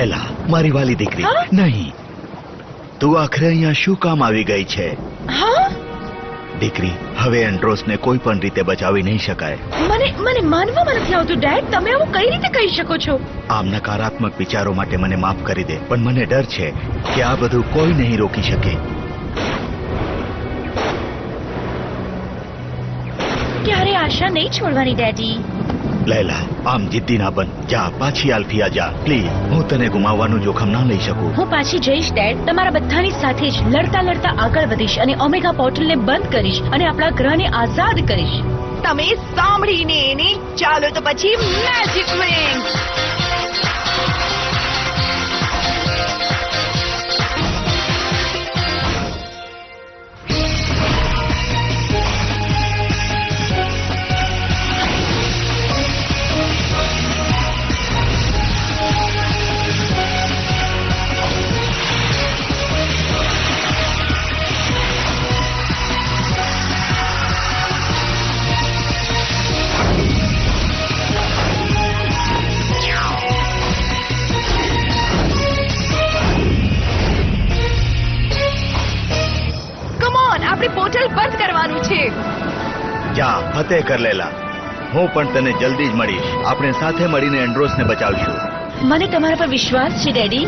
લૈલા, મારી વાલી દીકરી, નહીં, તું આખરે અહીંયા શું કામ આવી ગઈ છે? હા, દીકરી, હવે એન્ડ્રોસને કોઈ પણ રીતે બચાવી નહીં શકાય. મને માનવામાં નથી આવતું ડેડ, તમે આવું કઈ રીતે કહી શકો છો? આમ નકારાત્મક વિચારો માટે મને માફ કરી દે, પણ મને ડર છે કે આ બધું કોઈ નહીં રોકી શકે. ક્યારે આશા નહીં છોડવાની ડેડી. લૈલા, આમ જિદ્દી ના બન. જા, પાછી આલ્ફિયા જા પ્લીઝ. હું તને ગુમાવવાનું જોખમ ના લઈ શકું. હું પાછી જઈશ ડેડ, તમારા બધાની સાથે જ લડતા લડતા આગળ વધીશ અને ઓમેગા પોર્ટલને બંધ કરીશ અને આપણા ગ્રહને આઝાદ કરીશ. તમે સાંભળીને એની, ચાલો તો પછી મેજિક વિંગ્સ. આપણે પોર્ટલ બંધ કરવાનું છે. જા, ફતેહ કર લૈલા. હું પણ તને જલ્દી જ મળીશ. આપણે સાથે મળીને એન્ડ્રોસને બચાવીશું. મને તમારા પર વિશ્વાસ છે ડેડી.